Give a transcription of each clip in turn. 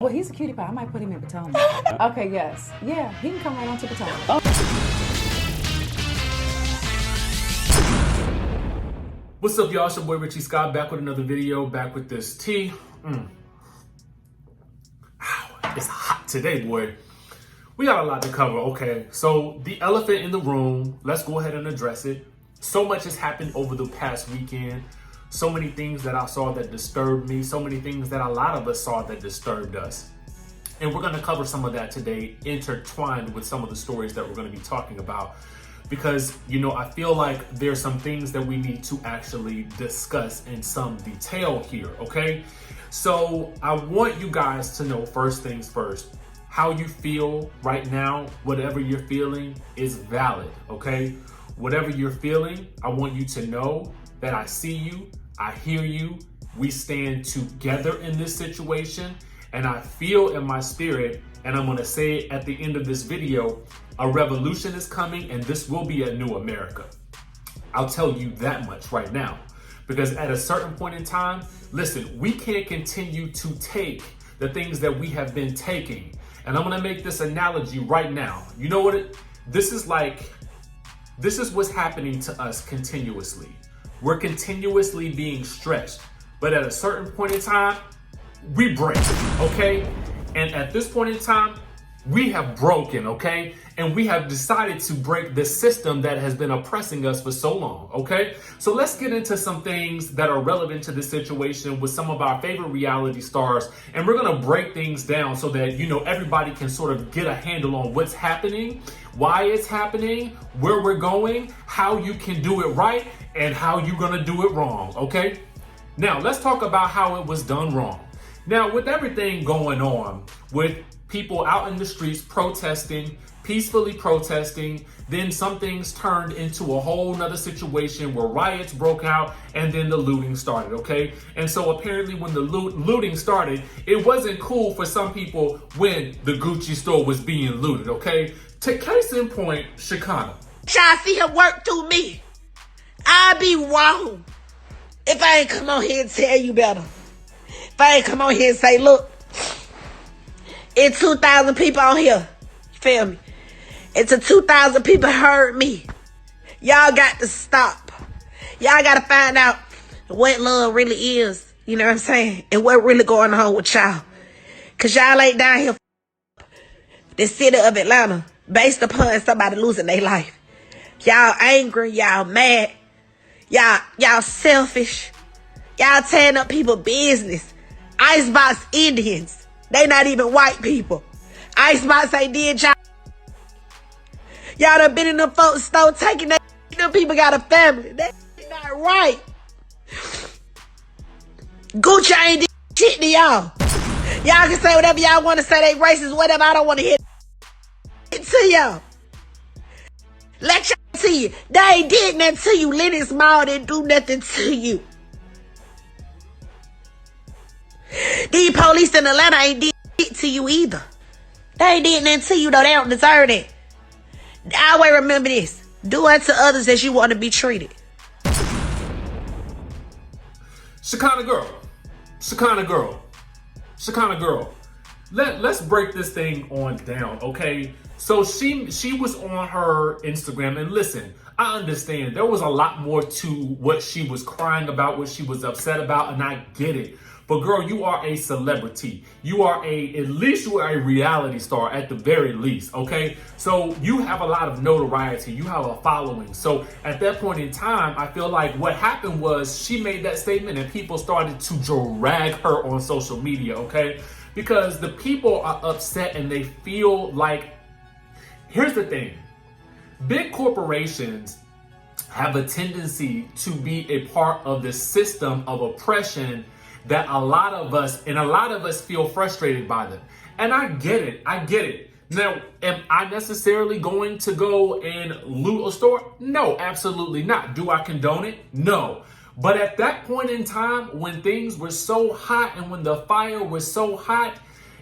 Well, he's a cutie pie. I might put him in Potomac. Okay, yes. Yeah, he can come right on to Potomac. What's up, y'all? It's your boy Richie Scott back with another video, back with this tea. Ow, it's hot today, boy. We got a lot to cover, okay? So the elephant in the room, let's go ahead and address it. So much has happened over the past weekend. So many things that I saw that disturbed me. So many things that a lot of us saw that disturbed us. And we're gonna cover some of that today, intertwined with some of the stories that we're gonna be talking about. Because, you know, I feel like there's some things that we need to actually discuss in some detail here, okay? So I want you guys to know, first things first, how you feel right now, whatever you're feeling is valid, okay? Whatever you're feeling, I want you to know that I see you, I hear you, we stand together in this situation, and I feel in my spirit, and I'm gonna say it at the end of this video, a revolution is coming and this will be a new America. I'll tell you that much right now. Because at a certain point in time, listen, we can't continue to take the things that we have been taking. And I'm gonna make this analogy right now. You know what? This is what's happening to us continuously. We're continuously being stretched. But at a certain point in time, we break, okay? And at this point in time, we have broken, okay? And we have decided to break the system that has been oppressing us for so long, okay? So let's get into some things that are relevant to this situation with some of our favorite reality stars. And we're gonna break things down so that, you know, everybody can sort of get a handle on what's happening, why it's happening, where we're going, how you can do it right, and how you're gonna do it wrong, okay? Now, let's talk about how it was done wrong. Now, with everything going on, with people out in the streets protesting, peacefully protesting, then some things turned into a whole nother situation where riots broke out and then the looting started, okay? And so apparently when the looting started, it wasn't cool for some people when the Gucci store was being looted, okay? To case in point, Shekinah. Y'all see him work through me. I'd be wrong if I ain't come on here and tell you better. If I ain't come on here and say, look, it's 2,000 people on here. You feel me? It's 2,000 people heard me. Y'all got to stop. Y'all got to find out what love really is. You know what I'm saying? And what really going on with y'all. Because y'all ain't down here the city of Atlanta based upon somebody losing their life. Y'all angry. Y'all mad. Y'all selfish. Y'all tearing up people's business. Icebox Indians. They not even white people. Icebox ain't did y'all. Y'all done been in the folks' store taking that. Them people got a family. That's not right. Gucci ain't did shit to y'all. Y'all can say whatever y'all want to say. They racist, whatever. I don't want to hear it to y'all. Let y'all see you. They ain't did nothing to you. Lenny Small didn't do nothing to you. These police in Atlanta ain't did shit to you either. They ain't did nothing to you though. They don't deserve it. I always remember this. Do unto others as you want to be treated. Shekinah girl. Let's break this thing on down, okay? So she was on her Instagram, and listen, I understand there was a lot more to what she was crying about, what she was upset about, and I get it. But girl, you are a celebrity. At least you are a reality star at the very least, okay? So you have a lot of notoriety. You have a following. So at that point in time, I feel like what happened was she made that statement and people started to drag her on social media, okay? Because the people are upset and they feel like, here's the thing. Big corporations have a tendency to be a part of the system of oppression that a lot of us feel frustrated by them. And I get it. Now, am I necessarily going to go and loot a store? No, absolutely not. Do I condone it? No. But at that point in time, when things were so hot and when the fire was so hot,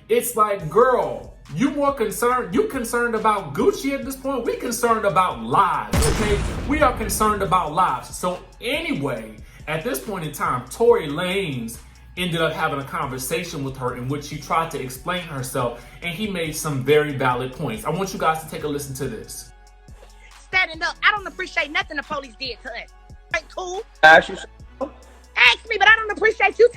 it's like, girl, you concerned about Gucci at this point? We concerned about lives, okay? We are concerned about lives. So anyway, at this point in time, Tory Lanez ended up having a conversation with her in which she tried to explain herself, and he made some very valid points. I want you guys to take a listen to this. Standing up, I don't appreciate nothing the police did to us. Ain't cool. Ask you. Ask me, but I don't appreciate you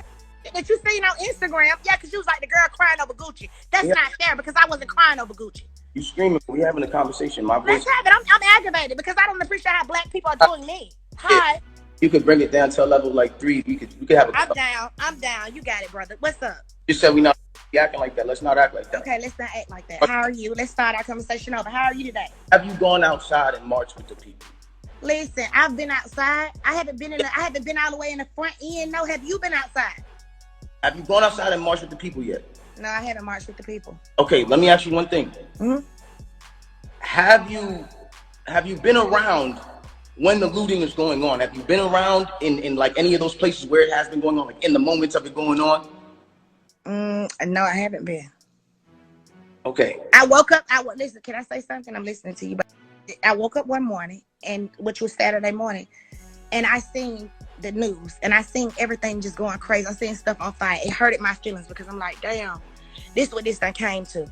that you seen on Instagram. Yeah, because you was like the girl crying over Gucci. That's not fair because I wasn't crying over Gucci. You screaming. We having a conversation. My voice. Let's have it. I'm aggravated because I don't appreciate how black people are doing me. Hi. You could bring it down to a level like 3. We could have a. I'm down. You got it, brother. What's up? You said we not acting like that. Let's not act like that. Okay, let's not act like that. How are you? Let's start our conversation over. How are you today? Have you gone outside and marched with the people? Listen, I've been outside. I haven't been all the way in the front end. No, have you been outside? Have you gone outside and marched with the people yet? No, I haven't marched with the people. Okay, let me ask you one thing. Mm-hmm. Have you been around when the looting is going on? Have you been around in like any of those places where it has been going on, like in the moments of it going on? No, I haven't been. Okay. I woke up. Listen, can I say something? I'm listening to you. But I woke up one morning, which was Saturday morning, and I seen the news, and I seen everything just going crazy. I seen stuff on fire. It hurted my feelings because I'm like, damn, this is what this thing came to.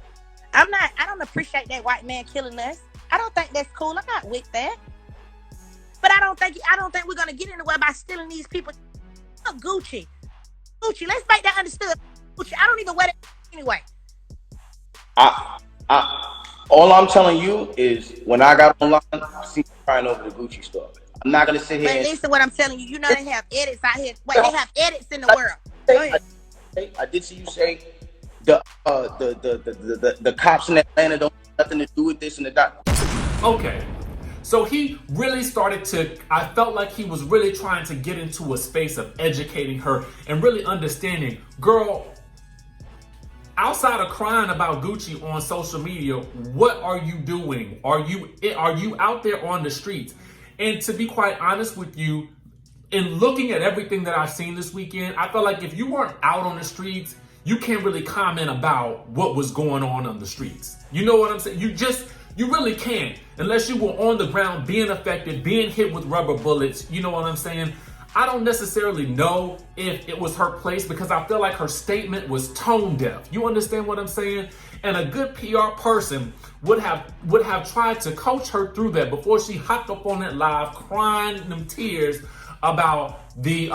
I don't appreciate that white man killing us. I don't think that's cool. I'm not with that. But I don't think we're gonna get anywhere by stealing these people. Gucci. Let's make that understood. Gucci. I don't even wear that anyway. All I'm telling you is when I got online, I see you crying over the Gucci store. I'm not gonna sit here. But listen, what I'm telling you, you know they have edits out here. Wait, they have edits in the world. Go ahead. I did see you say the cops in Atlanta don't have nothing to do with this and that. Okay. So he really I felt like he was really trying to get into a space of educating her and really understanding, girl, outside of crying about Gucci on social media, what are you doing? Are you out there on the streets? And to be quite honest with you, in looking at everything that I've seen this weekend, I felt like if you weren't out on the streets, you can't really comment about what was going on the streets. You know what I'm saying? You really can't, unless you were on the ground being affected, being hit with rubber bullets. You know what I'm saying? I don't necessarily know if it was her place because I feel like her statement was tone deaf. You understand what I'm saying? And a good PR person would have tried to coach her through that before she hopped up on that live crying them tears about the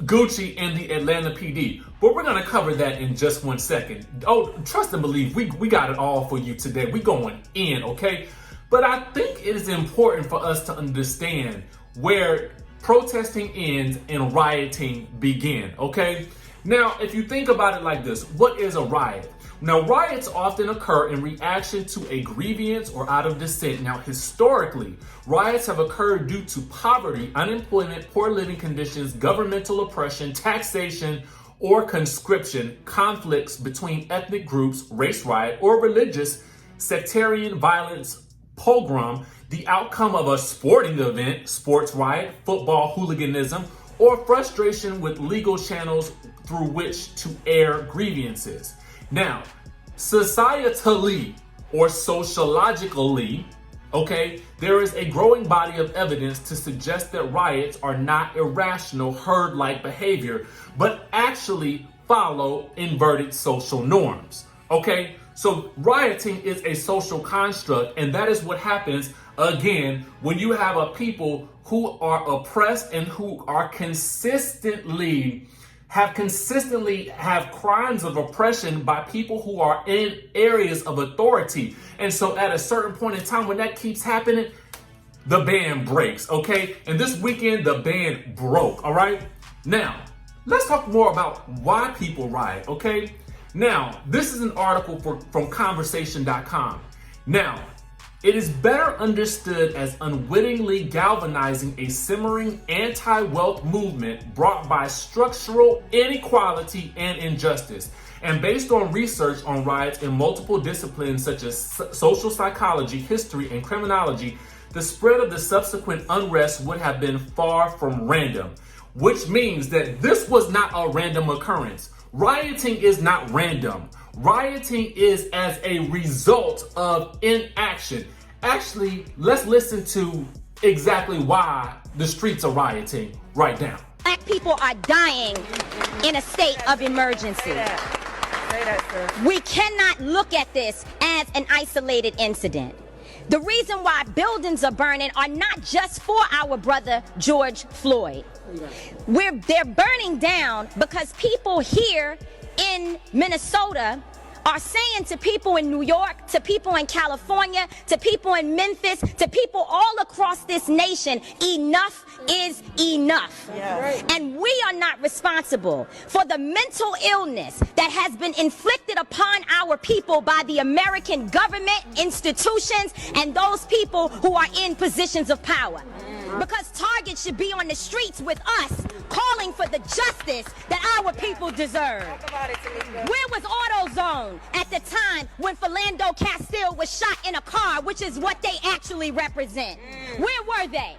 Gucci and the Atlanta PD. But we're gonna cover that in just 1 second. Oh, trust and believe, we got it all for you today. We going in, okay? But I think it is important for us to understand where protesting ends and rioting begin, okay? Now, if you think about it like this, what is a riot? Now, riots often occur in reaction to a grievance or out of dissent. Now, historically, riots have occurred due to poverty, unemployment, poor living conditions, governmental oppression, taxation, or conscription, conflicts between ethnic groups, race riot, or religious, sectarian violence, pogrom, the outcome of a sporting event, sports riot, football hooliganism, or frustration with legal channels through which to air grievances. Now, societally or sociologically, okay, there is a growing body of evidence to suggest that riots are not irrational herd-like behavior, but actually follow inverted social norms, okay? So rioting is a social construct, and that is what happens, again, when you have a people who are oppressed and who are consistently have crimes of oppression by people who are in areas of authority. And so at a certain point in time, when that keeps happening, the band breaks, okay? And this weekend, the band broke, all right? Now, let's talk more about why people riot, okay? Now, this is an article from conversation.com. Now, it is better understood as unwittingly galvanizing a simmering anti-wealth movement brought by structural inequality and injustice. And based on research on riots in multiple disciplines such as social psychology, history, and criminology, the spread of the subsequent unrest would have been far from random, which means that this was not a random occurrence. Rioting is not random. Rioting is as a result of inaction. Actually, let's listen to exactly why the streets are rioting right now. Black people are dying in a state of emergency. We cannot look at this as an isolated incident. The reason why buildings are burning are not just for our brother George Floyd. They're burning down because people here in Minnesota are saying to people in New York, to people in California, to people in Memphis, to people all across this nation, enough is enough. Yes. And we are not responsible for the mental illness that has been inflicted upon our people by the American government, institutions, and those people who are in positions of power. Because Target should be on the streets with us, calling for the justice that our people deserve. Where was AutoZone at the time when Philando Castile was shot in a car, which is what they actually represent? Where were they?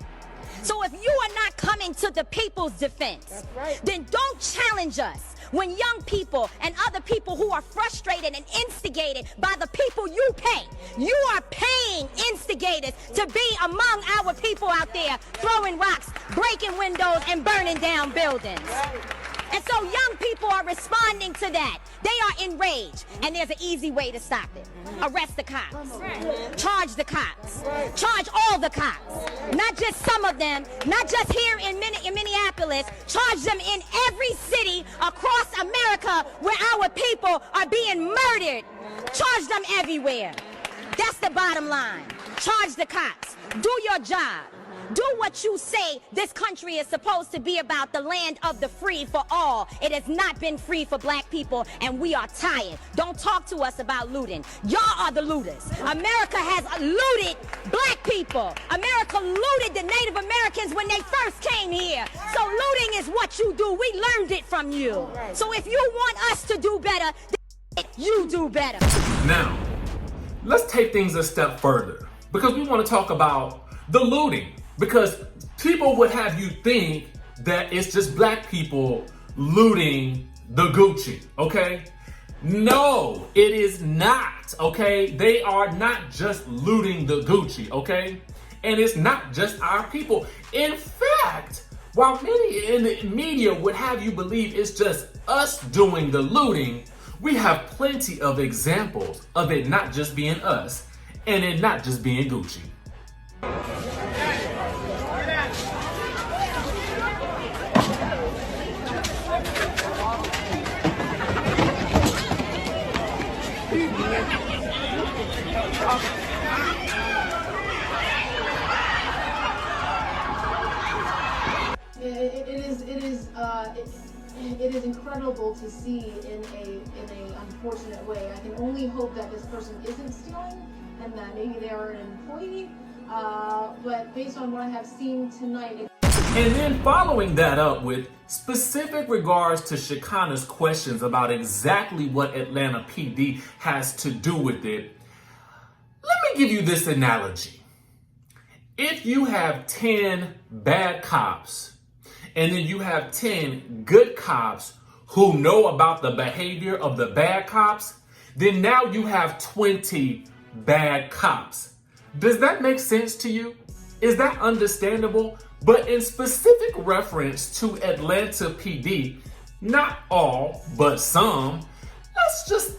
So if you are not coming to the people's defense, then don't challenge us when young people and other people who are frustrated and instigated by the people you pay. You are paying instigators to be among our people out there throwing rocks, breaking windows, and burning down buildings. And so young people are responding to that. They are enraged, and there's an easy way to stop it. Arrest the cops. Charge the cops. Charge all the cops. Not just some of them, not just here in Minneapolis. Charge them in every city across America where our people are being murdered. Charge them everywhere. That's the bottom line. Charge the cops. Do your job. Do what you say this country is supposed to be about, the land of the free for all. It has not been free for black people, and we are tired. Don't talk to us about looting. Y'all are the looters. America has looted black people. America looted the Native Americans when they first came here. So looting is what you do. We learned it from you. So if you want us to do better, then you do better. Now, let's take things a step further, because we want to talk about the looting. Because people would have you think that it's just black people looting the Gucci, okay? No, it is not, okay? They are not just looting the Gucci, okay? And it's not just our people. In fact, while many in the media would have you believe it's just us doing the looting, we have plenty of examples of it not just being us and it not just being Gucci. It is incredible to see in a unfortunate way. I can only hope that this person isn't stealing and that maybe they are an employee. But based on what I have seen tonight. And then following that up with specific regards to Shekinah's questions about exactly what Atlanta PD has to do with it, let me give you this analogy. If you have 10 bad cops and then you have 10 good cops who know about the behavior of the bad cops, then now you have 20 bad cops. Does that make sense to you? Is that understandable? But in specific reference to Atlanta PD, not all, but some, let's just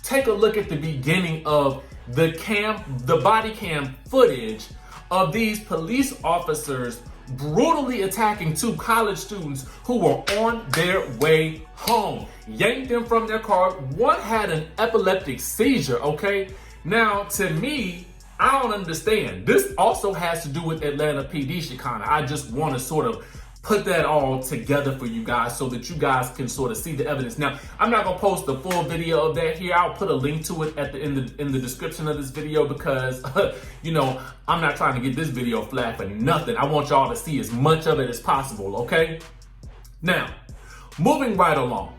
take a look at the beginning of the body cam footage of these police officers brutally attacking 2 college students who were on their way home. Yanked them from their car. One had an epileptic seizure, okay? Now, to me, I don't understand. This also has to do with Atlanta PD, Shekinah. I just want to sort of put that all together for you guys so that you guys can sort of see the evidence. Now, I'm not gonna post the full video of that here. I'll put a link to it at in the description of this video because you know, I'm not trying to get this video flagged for nothing. I want y'all to see as much of it as possible, okay? Now, moving right along.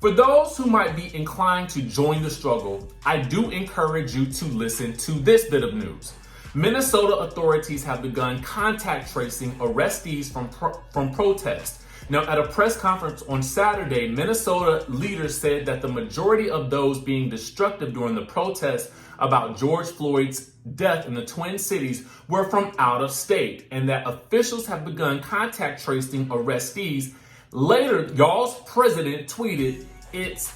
For those who might be inclined to join the struggle, I do encourage you to listen to this bit of news. Minnesota authorities have begun contact tracing arrestees from protests Now, at a press conference on Saturday, Minnesota leaders said that the majority of those being destructive during the protests about George Floyd's death in the Twin Cities were from out of state, and that officials have begun contact tracing arrestees. Later, y'all's president tweeted, "It's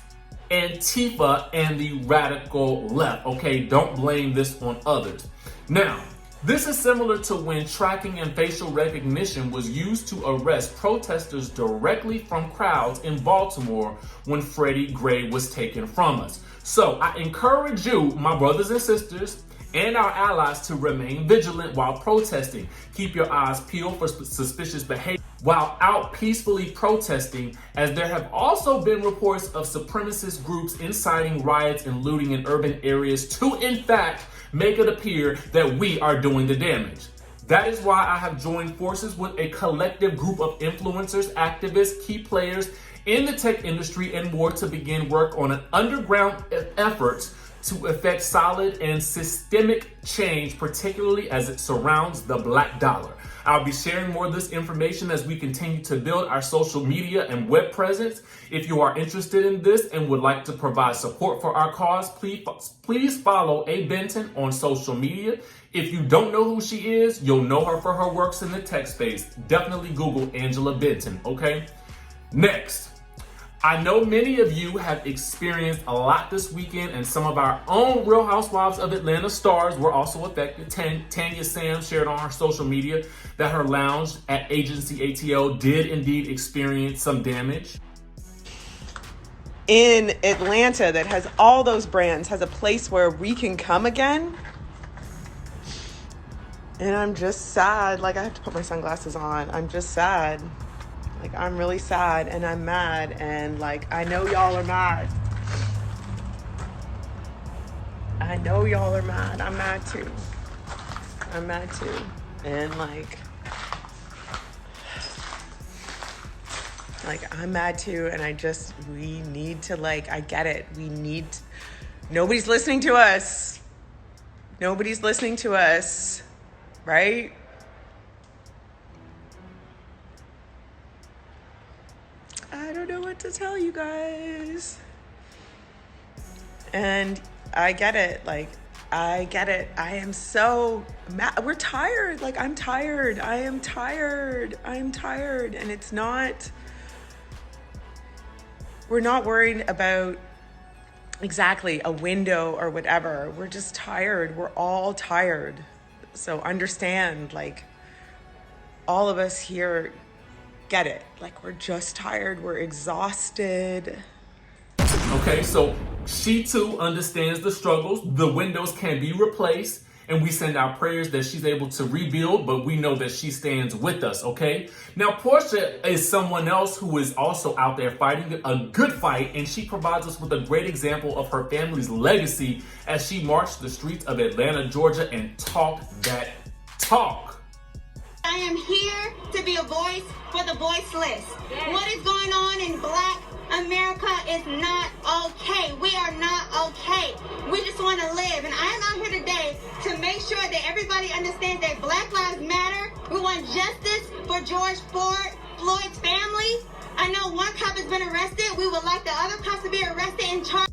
Antifa and the radical left." Okay, don't blame this on others. Now, this is similar to when tracking and facial recognition was used to arrest protesters directly from crowds in Baltimore when Freddie Gray was taken from us. So I encourage you, my brothers and sisters, and our allies to remain vigilant while protesting. Keep your eyes peeled for suspicious behavior while out peacefully protesting, as there have also been reports of supremacist groups inciting riots and looting in urban areas to, in fact, make it appear that we are doing the damage. That is why I have joined forces with a collective group of influencers, activists, key players in the tech industry, and more to begin work on an underground effort to effect solid and systemic change, particularly as it surrounds the black dollar. I'll be sharing more of this information as we continue to build our social media and web presence. If you are interested in this and would like to provide support for our cause, please follow A. Benton on social media. If you don't know who she is, you'll know her for her works in the tech space. Definitely Google Angela Benton, okay? Next. I know many of you have experienced a lot this weekend, and some of our own Real Housewives of Atlanta stars were also affected. Tanya Sam shared on her social media that her lounge at Agency ATL did indeed experience some damage. In Atlanta, that has all those brands, has a place where we can come again. And I'm just sad. Like, I have to put my sunglasses on. I'm just sad. Like, I'm really sad and I'm mad, and like, I know y'all are mad. I know y'all are mad. I'm mad too. I'm mad too. And like I'm mad too, and we need to, like, I get it. Nobody's listening to us. Nobody's listening to us, right? I don't know what to tell you guys. And I get it. Like, I get it. I am so mad. We're tired. Like, I'm tired. I am tired. I'm tired. And it's not, we're not worried about exactly a window or whatever. We're just tired. We're all tired. So understand, like, all of us here get it. Like, we're just tired. We're exhausted. Okay, so she too understands the struggles. The windows can be replaced, and we send our prayers that she's able to rebuild, but we know that she stands with us, okay? Now, Porsha is someone else who is also out there fighting a good fight, and she provides us with a great example of her family's legacy as she marched the streets of Atlanta, Georgia, and talked that talk. I am here to be a voice for the voiceless. Yes. What is going on in Black America is not okay. We are not okay. We just want to live. And I am out here today to make sure that everybody understands that Black Lives Matter. We want justice for George Floyd's family. I know one cop has been arrested. We would like the other cops to be arrested and charged.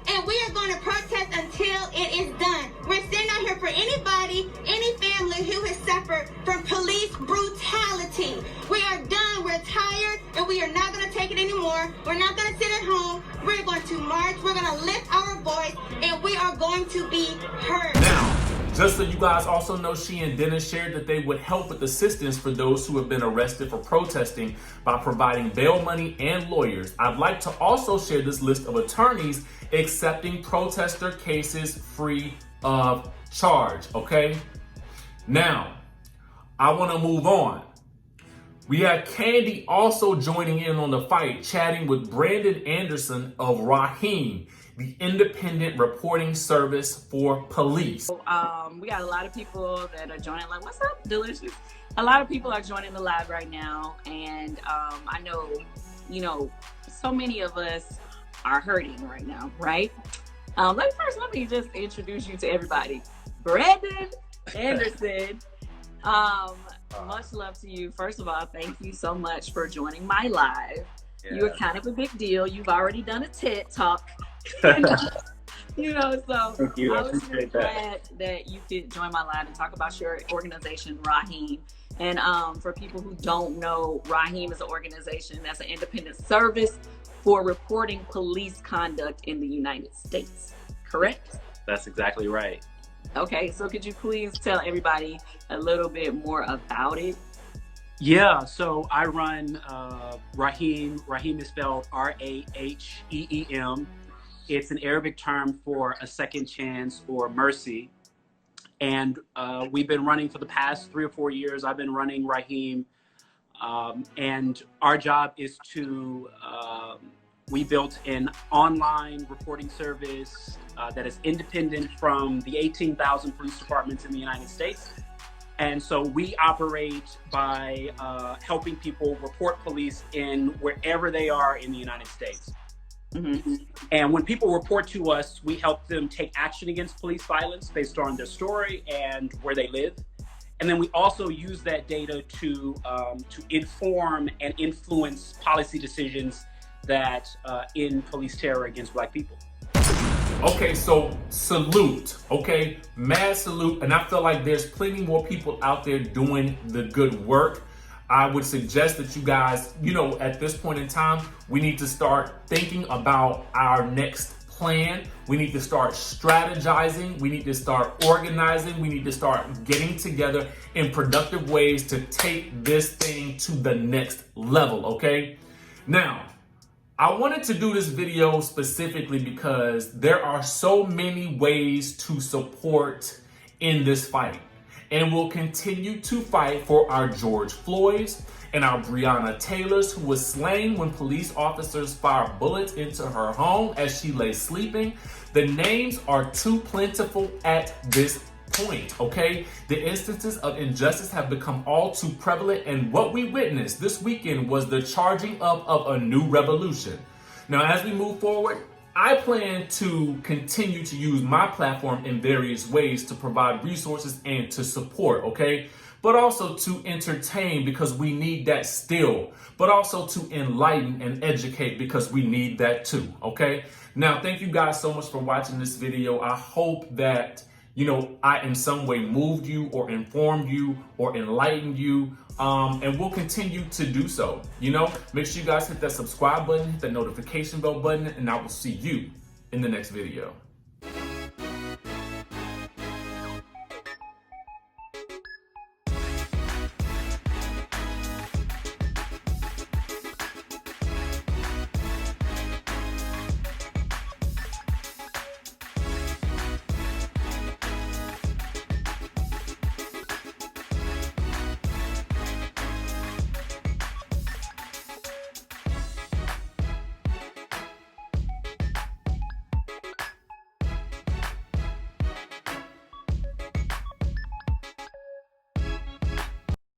And we are going to protest until it is done. We're standing out here for anybody, any family who has suffered from police brutality. We are done. We're tired, and we are not going to take it anymore. We're not going to sit at home. We're going to march. We're going to lift our voice, and we are going to be heard. Now, just so you guys also know, she and Dennis shared that they would help with assistance for those who have been arrested for protesting by providing bail money and lawyers. I'd like to also share this list of attorneys accepting protester cases free of charge, okay? Now, I want to move on. We have Kandi also joining in on the fight, chatting with Brandon Anderson of Raheem, the independent reporting service for police. We got a lot of people that are joining, like, what's up, Delicious? A lot of people are joining the live right now, and I know, so many of us are hurting right now, right? Let me just introduce you to everybody. Brandon Anderson, Much love to you. First of all, thank you so much for joining my live. Yeah. You are kind of a big deal. You've already done a TED Talk. You know, so Thank you. I I was really appreciate that. glad that you could join my live and talk about your organization, Raheem. And for people who don't know, Raheem is an organization that's an independent service for reporting police conduct in the United States. Correct? That's exactly right. Okay, so could you please tell everybody a little bit more about it? Yeah, so I run Raheem. Raheem is spelled R-A-H-E-E-M. It's an Arabic term for a second chance or mercy. And we've been running for the past 3 or 4 years. I've been running Raheem. And our job is to, we built an online reporting service that is independent from the 18,000 police departments in the United States. And so we operate by helping people report police in wherever they are in the United States. Mm-hmm. And when people report to us, we help them take action against police violence based on their story and where they live. And then we also use that data to inform and influence policy decisions that end police terror against Black people. Okay, so salute, okay? Mad salute. And I feel like there's plenty more people out there doing the good work. I would suggest that you guys, you know, at this point in time, we need to start thinking about our next plan. We need to start strategizing. We need to start organizing. We need to start getting together in productive ways to take this thing to the next level, okay? Now, I wanted to do this video specifically because there are so many ways to support in this fight. And we'll continue to fight for our George Floyds and our Breonna Taylors, who was slain when police officers fired bullets into her home as she lay sleeping. The names are too plentiful at this point, okay? The instances of injustice have become all too prevalent, and what we witnessed this weekend was the charging up of a new revolution. Now, as we move forward, I plan to continue to use my platform in various ways to provide resources and to support, okay? But also to entertain because we need that still, but also to enlighten and educate because we need that too, okay? Now, thank you guys so much for watching this video. I hope that, you know, I in some way moved you or informed you or enlightened you. And we'll continue to do so. You know, make sure you guys hit that subscribe button, hit that notification bell button, and I will see you in the next video.